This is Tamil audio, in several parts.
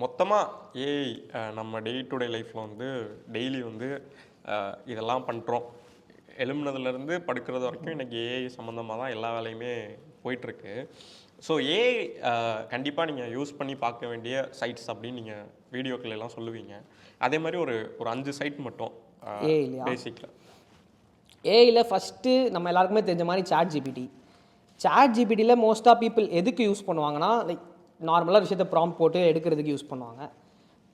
மொத்தமாக ஏஐ நம்ம டே டு டே லைஃப்பில் வந்து டெய்லி வந்து இதெல்லாம் பண்ணுறோம். எழும்புனதுலேருந்து படுக்கிறது வரைக்கும் இன்றைக்கி ஏஐ சம்மந்தமாக தான் எல்லா வேலையுமே போயிட்டுருக்கு. ஸோ ஏஐ கண்டிப்பாக நீங்கள் யூஸ் பண்ணி பார்க்க வேண்டிய சைட்ஸ் அப்படின்னு நீங்கள் வீடியோக்கள் எல்லாம் சொல்லுவீங்க. அதே மாதிரி ஒரு 5 சைட் மட்டும் பேசிக்கில். ஏஐயில் ஃபஸ்ட்டு நம்ம எல்லாருக்குமே தெரிஞ்ச மாதிரி சாட் ஜிபிடியில் மோஸ்ட் ஆஃப் பீப்புள் எதுக்கு யூஸ் பண்ணுவாங்கன்னா, லைக் நார்மலாக விஷயத்தை ப்ராம்ப்ட் போட்டு எடுக்கிறதுக்கு யூஸ் பண்ணுவாங்க.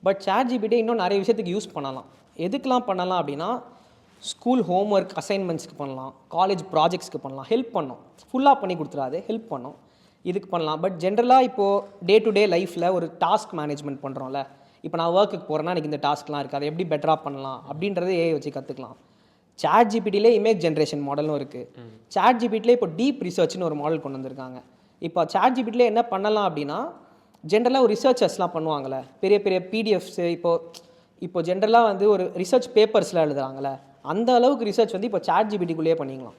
பட் சாட் ஜிபிடி இன்னும் நிறைய விஷயத்துக்கு யூஸ் பண்ணலாம். எதுக்கெலாம் பண்ணலாம் அப்படின்னா, ஸ்கூல் ஹோம் ஒர்க் அசைன்மெண்ட்ஸ்க்கு பண்ணலாம், காலேஜ் ப்ராஜெக்ட்ஸ்க்கு பண்ணலாம், ஹெல்ப் பண்ணோம். ஃபுல்லாக பண்ணி கொடுத்துடாது, ஹெல்ப் பண்ணோம், இதுக்கு பண்ணலாம். பட் ஜென்ரலாக இப்போது டே டு டே லைஃப்பில் ஒரு டாஸ்க் மேனேஜ்மெண்ட் பண்ணுறோம்ல, இப்போ நான் ஒர்க்குக்கு போகிறேன்னா எனக்கு இந்த டாஸ்க்லாம் இருக்குது, அதை எப்படி பெட்டராக பண்ணலாம் அப்படின்றத ஏஐ வச்சு கற்றுக்கலாம். சாட் ஜிபிடிலே இமேஜ் ஜென்ரேஷன் மாடலும் இருக்குது. சாட் ஜிபிடிலே இப்போ டீப் ரிசர்ச்னு ஒரு மாடல் கொண்டு வந்திருக்காங்க. இப்போ சாட் ஜிபிடிலே என்ன பண்ணலாம் அப்படின்னா, ஜென்ரலாக ஒரு ரிசர்ச்சர்ஸ்லாம் பண்ணுவாங்கள்ல, பெரிய பெரிய பிடிஎஃப்ஸு, இப்போ ஜென்ரலாக வந்து ஒரு ரிசர்ச் பேப்பர்ஸ்லாம் எழுதுகிறாங்களே, அந்த அளவுக்கு ரிசர்ச் வந்து இப்போ சாட் ஜிபிடிக்குள்ளேயே பண்ணிக்கலாம்.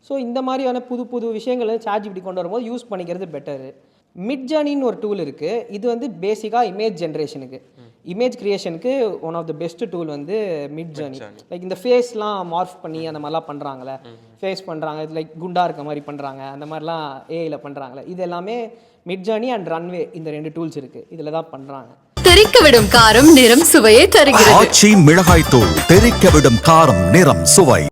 ஸோ இந்த மாதிரியான புது புது விஷயங்களை சாட் ஜிபிடி கொண்டு வரும்போது யூஸ் பண்ணிக்கிறது பெட்டரு. மிட் ஜர்னின்னு ஒரு டூல் இருக்குது. இது வந்து பேசிக்காக இமேஜ் ஜென்ரேஷனுக்கு, இமேஜ் கிரியேஷனுக்கு one of the best tool வந்து மிட் ஜர்னி. லைக் இந்த ஃபேஸ்லாம் மார்ஃப் பண்ணி அந்த மாதிரிலாம் பண்ணுறாங்களே, ஃபேஸ் பண்ணுறாங்க, லைக் குண்டாக இருக்க மாதிரி பண்ணுறாங்க, அந்த மாதிரிலாம் ஏஐயில் பண்ணுறாங்களே, இது எல்லாமே மிட் ஜர்னி அண்ட் ரன்வே, இந்த 2 டூல்ஸ் இருக்குது, இதில் தான் பண்ணுறாங்க. தெறிக்க விடும் காரம் நிறம் சுவையை தருகிறது. ஆச்சி மிளகாய் தூள் தெறிக்க விடும் காரம் நிறம் சுவை.